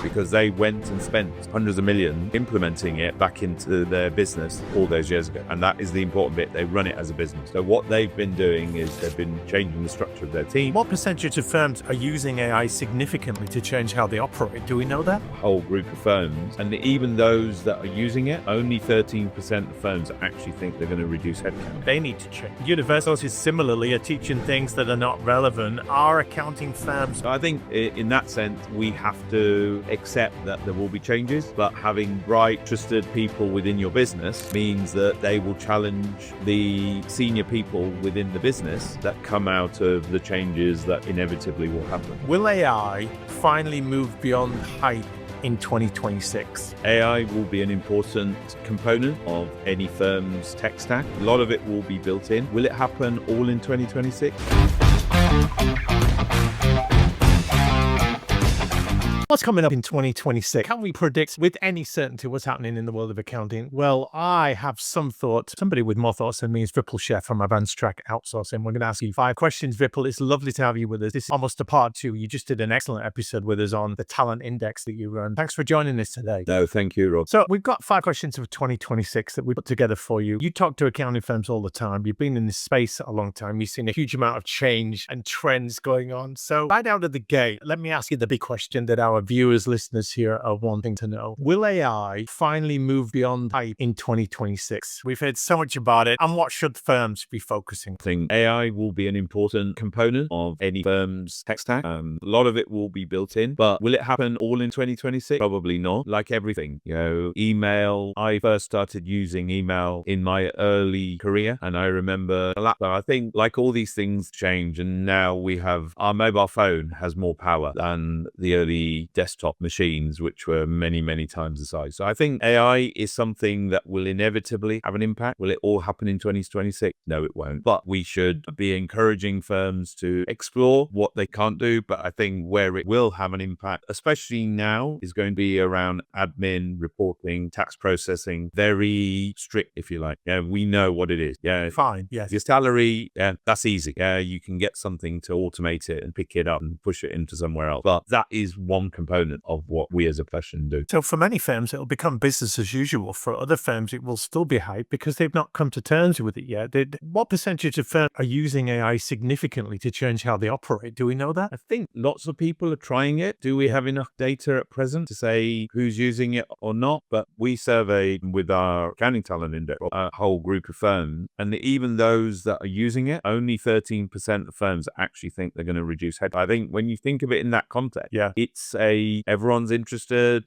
because they went and spent hundreds of millions implementing it back into their business all those years ago. And that is the important bit. They run it as a business. So what they've been doing is they've been changing the structure of their team. What percentage of firms are using AI significantly to change how they operate? Do we know that? A whole group of firms, and even those that are using it, only 13% of firms actually think they're going to reduce headcount. They need to change. Universities similarly are teaching things that are not relevant. Are accounting firms? So I think in that sense, we have to accept that there will be changes, but having bright, trusted people within your business means that they will challenge the senior people within the business that come out of the changes that inevitably will happen. Will AI finally move beyond hype in 2026? AI will be an important component of any firm's tech stack. A lot of it will be built in. Will it happen all in 2026? What's coming up in 2026? Can we predict with any certainty what's happening in the world of accounting? Well, I have some thoughts. Somebody with more thoughts than me is Vipul Sheth from Advancetrack Outsourcing. We're going to ask you 5 questions, Vipul. It's lovely to have you with us. This is almost a part 2. You just did an excellent episode with us on the talent index that you run. Thanks for joining us today. No, thank you, Rob. So we've got 5 questions for 2026 that we put together for you. You talk to accounting firms all the time. You've been in this space a long time. You've seen a huge amount of change and trends going on. So right out of the gate, let me ask you the big question that our viewers, listeners here are wanting to know. Will AI finally move beyond hype in 2026? We've heard so much about it. And what should firms be focusing on? I think AI will be an important component of any firm's tech stack. A lot of it will be built in, but will it happen all in 2026? Probably not. Like everything, email. I first started using email in my early career, and I remember a laptop. I think like all these things change, and now we have our mobile phone has more power than the early desktop machines, which were many, many times the size. So I think AI is something that will inevitably have an impact. Will it all happen in 2026? No, it won't. But we should be encouraging firms to explore what they can't do. But I think where it will have an impact, especially now, is going to be around admin, reporting, tax processing, very strict, if you like. We know what it is. Fine. Yes. Your salary, that's easy. You can get something to automate it and pick it up and push it into somewhere else. But that is one component of what we as a profession do. So for many firms, it'll become business as usual. For other firms, it will still be hype because they've not come to terms with it yet. What percentage of firms are using AI significantly to change how they operate? Do we know that? I think lots of people are trying it. Do we have enough data at present to say who's using it or not? But we surveyed with our accounting talent index a whole group of firms, and even those that are using it, only 13% of firms actually think they're going to reduce headcount. I think when you think of it in that context, it's everyone's interested,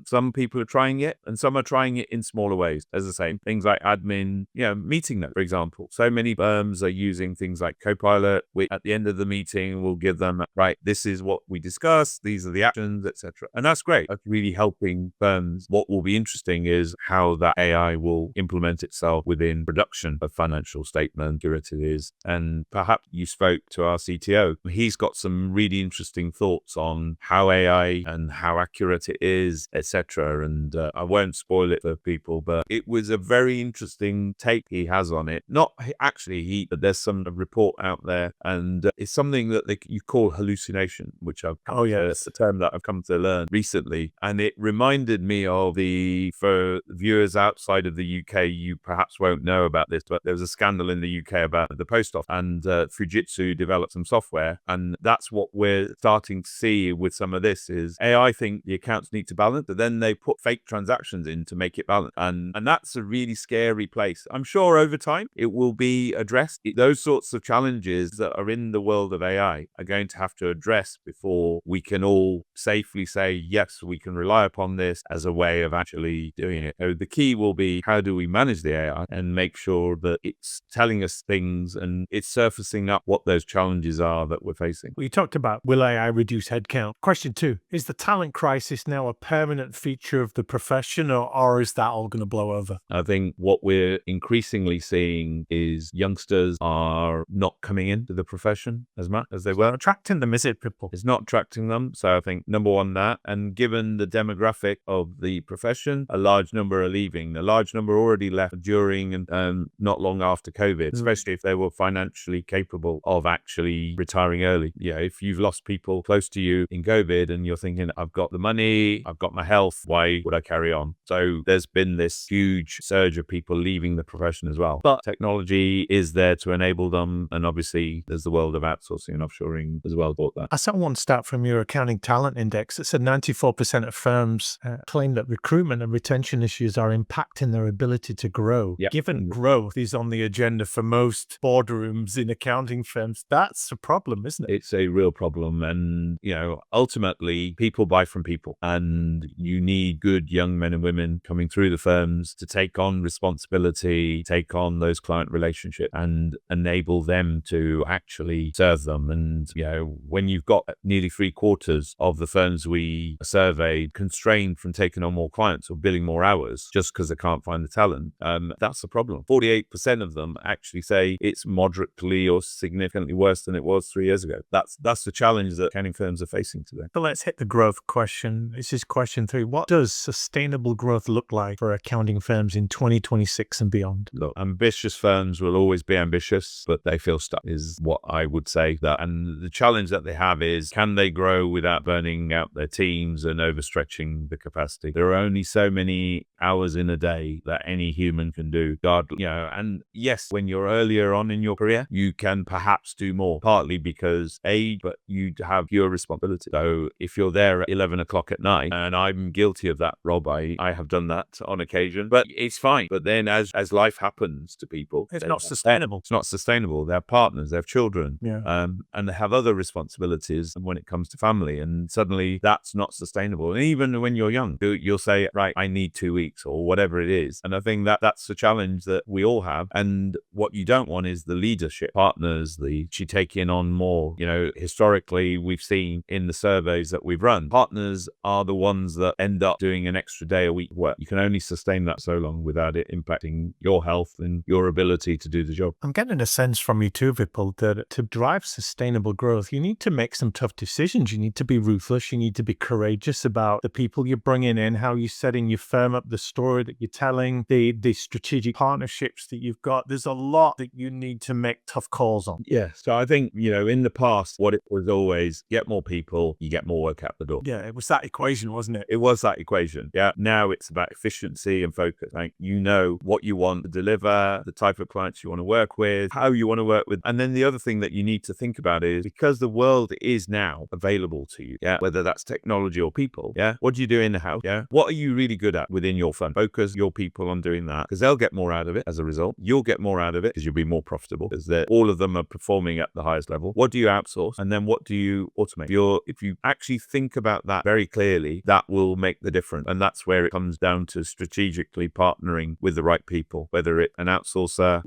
some people are trying it, and some are trying it in smaller ways. As I say, things like admin, meeting notes, for example. So many firms are using things like Copilot, which at the end of the meeting will give them, right, this is what we discussed, these are the actions, etc. And that's great. That's really helping firms. What will be interesting is how that AI will implement itself within production of financial statement, accurate it is. And perhaps you spoke to our CTO. He's got some really interesting thoughts on how AI and how accurate it is, etc. And I won't spoil it for people, but it was a very interesting take he has on it. Not actually, there's some report out there, and it's something that you call hallucination, which it's a term that I've come to learn recently. And it reminded me of for viewers outside of the UK, you perhaps won't know about this, but there was a scandal in the UK about the post office, and Fujitsu developed some software, and that's what we're starting to see with some of this is AI think the accounts need to balance, but then they put fake transactions in to make it balance. And that's a really scary place. I'm sure over time it will be addressed. Those sorts of challenges that are in the world of AI are going to have to address before we can all safely say, yes, we can rely upon this as a way of actually doing it. So the key will be, how do we manage the AI and make sure that it's telling us things and it's surfacing up what those challenges are that we're facing. We talked about, will AI reduce headcount? Question 2, is the talent crisis now a permanent feature of the profession, or is that all going to blow over? I think what we're increasingly seeing is youngsters are not coming into the profession as much as they were. Attracting them, is it, people? It's not attracting them. So I think number one, that, and given the demographic of the profession, a large number are leaving. A large number already left during and not long after COVID, especially if they were financially capable of actually retiring early. If you've lost people close to you in COVID and you're thinking, I've got the money, I've got my health, why would I carry on? So there's been this huge surge of people leaving the profession as well. But technology is there to enable them. And obviously there's the world of outsourcing and offshoring as well brought that. I saw one stat from your accounting talent index that said 94% of firms claim that recruitment and retention issues are impacting their ability to grow. Yep. Given growth is on the agenda for most boardrooms in accounting firms, that's a problem, isn't it? It's a real problem. And, ultimately people buy from people, and you need good young men and women coming through the firms to take on responsibility, take on those client relationships and enable them to actually serve them. And, when you've got nearly 3/4 of the firms we surveyed constrained from taking on more clients or billing more hours just because they can't find the talent, that's the problem. 48% of them actually say it's moderately or significantly worse than it was 3 years ago. That's the challenge that accounting firms are facing today. So let's hit the growth question. This is question 3. What does sustainable growth look like for accounting firms in 2026 and beyond? Look, ambitious firms will always be ambitious, but they feel stuck is what I would say. And the challenge that they have is, can they grow without burning out their teams and overstretching the capacity? There are only so many hours in a day that any human can do. And yes, when you're earlier on in your career, you can perhaps do more, partly because age, but you have fewer responsibility. So if you're there at 11 o'clock at night, and I'm guilty of that, Rob, I have done that on occasion, but it's fine. But then as life happens to people, It's not sustainable. It's not sustainable. They have partners, they have children, Yeah. and they have other responsibilities when it comes to family. And suddenly that's not sustainable. And even when you're young, you'll say, right, I need 2 weeks or whatever it is. And I think that's the challenge that we all have. And what you don't want is the leadership partners, she taking on more. Historically, we've seen in the surveys that we've run, partners are the ones that end up doing an extra day a week work. You can only sustain that so long without it impacting your health and your ability to do the job. I'm getting a sense from you too, Vipul, that to drive sustainable growth, you need to make some tough decisions. You need to be ruthless. You need to be courageous about the people you're bringing in, how you're setting your firm up, the story that you're telling, the strategic partnerships that you've got. There's a lot that you need to make tough calls on. Yeah. So I think, in the past, what it was always, get more people, you get more work out the door. Yeah, it was that equation, wasn't it? It was that equation. Yeah. Now it's about efficiency and focus. Like, what you want to deliver, the type of clients you want to work with, how you want to work with. And then the other thing that you need to think about is, because the world is now available to you, whether that's technology or people, what do you do in the house? What are you really good at within your firm? Focus your people on doing that, because they'll get more out of it as a result. You'll get more out of it because you'll be more profitable, because all of them are performing at the highest level. What do you outsource? And then what do you automate? If you actually think about that very clearly, that will make the difference. And that's where it comes down to strategically partnering with the right people, whether it's an outsourcer,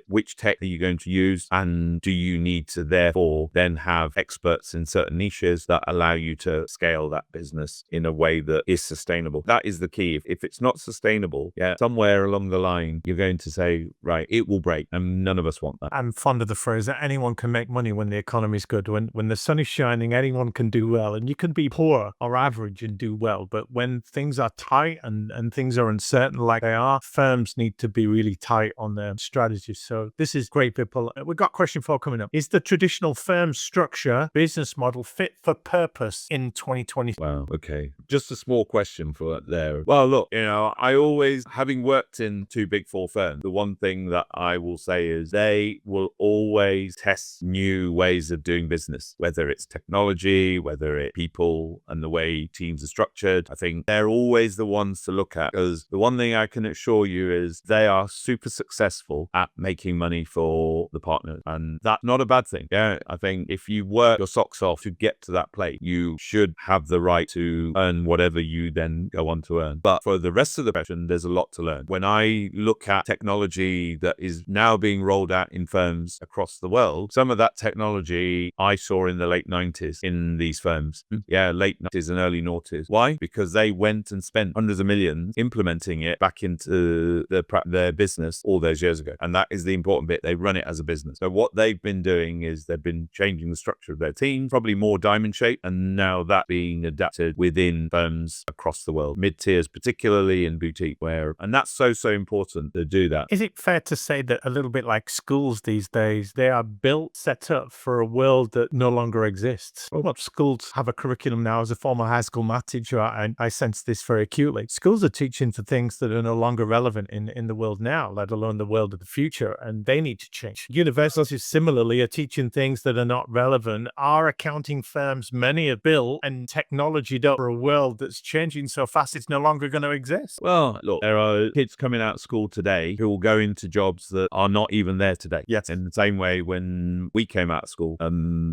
which tech are you going to use, and do you need to therefore then have experts in certain niches that allow you to scale that business in a way that is sustainable. That is the key. If it's not sustainable, somewhere along the line, you're going to say, right, it will break, and none of us want that. I'm fond of the phrase that anyone can make money when the economy's good. When the sun is shining, anyone can do well, and you can be poor or average and do well. But when things are tight and things are uncertain like they are, firms need to be really tight on their strategies. So this is great, Vipul. We've got question 4 coming up. Is the traditional firm structure business model fit for purpose in 2020? Wow. Okay. Just a small question for there. Well, look, I always, having worked in 2 Big 4 firms, the one thing that I will say is they will always test new ways of doing business, whether it's technology, whether it's people and the way teams are structured. I think they're always the ones to look at, because the one thing I can assure you is they are super successful at making money for the partners. And that's not a bad thing. I think if you work your socks off to get to that place, you should have the right to earn whatever you then go on to earn. But for the rest of the profession, there's a lot to learn. When I look at technology that is now being rolled out in firms across the world, some of that technology I saw in the late 90s in these firms. Late 90s and early noughties. Why? Because they went and spent hundreds of millions implementing it back into their business all those years ago. And that is the important bit. They run it as a business. So what they've been doing is they've been changing the structure of their team, probably more diamond shape, and now that being adapted within firms across the world, mid-tiers particularly, and boutique, and that's so important to do that. Is it fair to say that a little bit like schools these days, they are built, set up for a world that no longer exists? What schools have a curriculum now as a former high school math teacher. I sense this very acutely. Schools are teaching for things that are no longer relevant in the world now, let alone the world of the future, and they need to change. Universities similarly are teaching things that are not relevant. Our accounting firms, many are built and technologied up for a world that's changing so fast it's no longer going to exist. Well, look, there are kids coming out of school today who will go into jobs that are not even there today. Yes. In the same way, when we came out of school,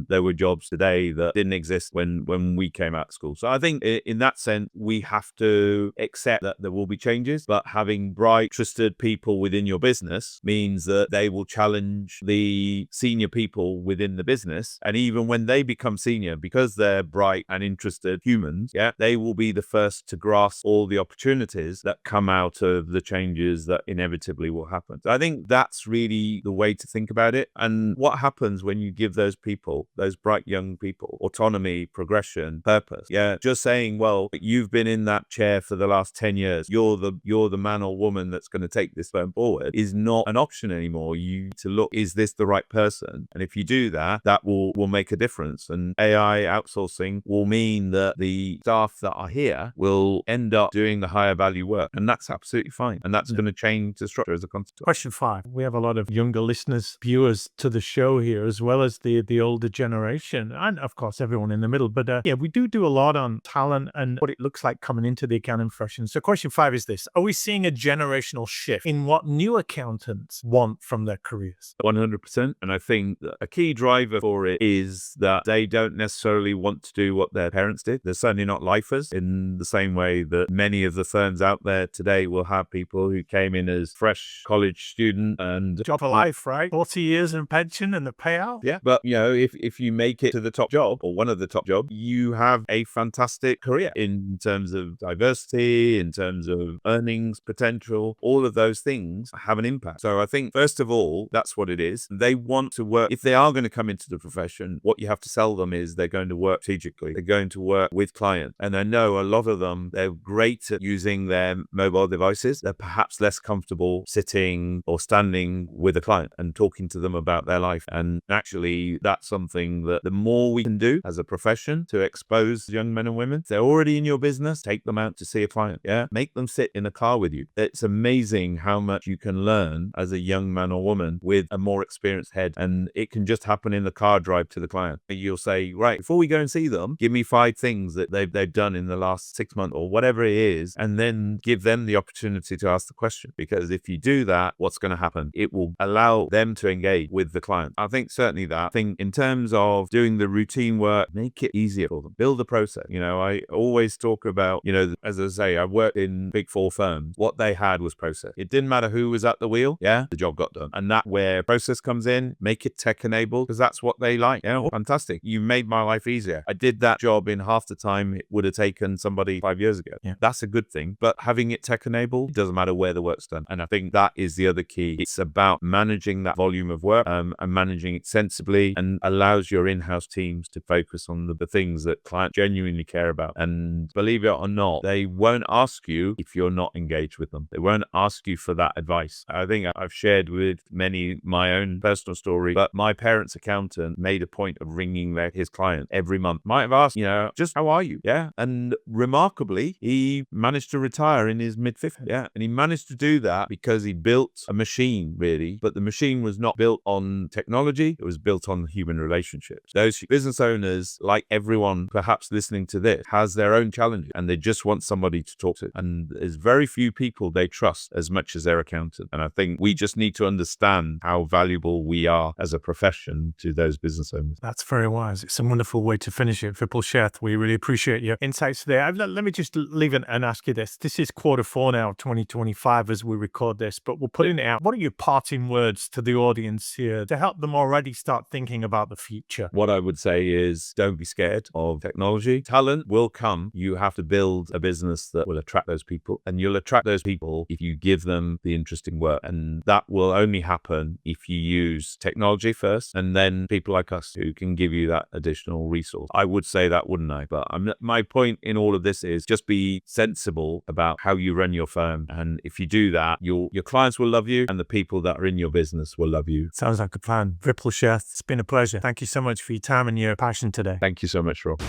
there were jobs today that didn't exist when we came out of school. So I think in that sense, we have to accept that there will be changes, but having bright, trusted people within your business means that they will challenge the senior people within the business. And even when they become senior, because they're bright and interested humans, they will be the first to grasp all the opportunities that come out of the changes that inevitably will happen. So I think that's really the way to think about it. And what happens when you give those people, those bright young people, autonomy, progression, purpose? Just saying, well, you've been in that chair for the last 10 years. You're the man or woman that's going to take this firm forward is not an option anymore. You need to look, is this the right person? And if you do that, that will make a difference. And AI outsourcing will mean that the staff that are here will end up doing the higher value work. And that's absolutely fine. And that's going to change the structure as a consequence. Question 5. We have a lot of younger listeners, viewers to the show here, as well as the older generation, and of course everyone in the middle. But we do a lot on talent and what it looks like coming into the accounting profession. So question 5 is this: are we seeing a generational shift in what new accountants want from their careers? 100%. And I think that a key driver for it is that they don't necessarily want to do what their parents did. They're certainly not lifers in the same way that many of the firms out there today will have people who came in as fresh college student and job for life, right? 40 years in pension and the payout. Yeah. But if you make it to the top job or one of the top jobs, you have a fantastic career in terms of diversity, in terms of earnings potential. All of those things have an impact. So I think first of all, that's what it is. They want to work. If they are going to come into the profession, what you have to sell them is they're going to work strategically. They're going to work with clients. And I know a lot of them, they're great at using their mobile devices. They're perhaps less comfortable sitting or standing with a client and talking to them about their life. And actually, that's something that the more we can do as a profession to expose young men and women, if they're already in your business, take them out to see a client. Make them sit in a car with you. It's amazing how much you can learn as a young man or woman with a more experienced head. And it can just happen in the car drive to the client. You'll say, right, before we go and see them, give me 5 things that they've done in the last 6 months or whatever it is, and then give them the opportunity to ask the question. Because if you do that, what's going to happen? It will allow them to engage with the client. I think certainly that. I think in terms of doing the routine work, make it easier for them. Build the process. I always talk about, as I say, I worked in big 4 firms. What they had was process. It didn't matter who was at the wheel. The job got done. And that where process comes in, make it tech enabled because that's what they like. Fantastic. You made my life easier. I did that job in half the time it would have taken somebody 5 years ago. That's a good thing. But having it tech enabled, it doesn't matter where the work's done. And I think that is the other key. It's about managing that volume of work and managing it sensibly, and allows your in-house teams to focus on the things that clients genuinely care about. And believe it or not, they won't ask you if you're not engaged with them. They won't ask you for that advice. I think I've shared with many my own personal story, but my parents' accountant made a point of ringing his client every month. Might have asked, just how are you? And remarkably, he managed to retire in his mid-50s. And he managed to do that because he built a machine, really, but the machine was not built on technology. It was built on human relationships. Those business owners, like everyone perhaps listening to this, has their own challenges and they just want somebody to talk to. And there's very few people they trust as much as their accountant. And I think we just need to understand how valuable we are as a profession to those business owners. That's very wise. It's a wonderful way to finish it. Vipul Sheth, we really appreciate your insights today. Let me just leave it and ask you this. This is Q4 now, 2025, as we record this, but we're putting it out. What are your parting words to the audience here to help them already start thinking about the future? What I would say is don't be scared of technology. Talent will come. You have to build a business that will attract those people, and you'll attract those people if you give them the interesting work. And that will only happen if you use technology first, and then people like us who can give you that additional resource. I would say that, wouldn't I? But my point in all of this is just be sensible about how you run your firm. And if you do that, your clients will love you and the people that are in your business will love you. Sounds like a plan. Vipul Sheth, it's been a pleasure. Thank you so much for your time and your passion today. Thank you so much, Rob.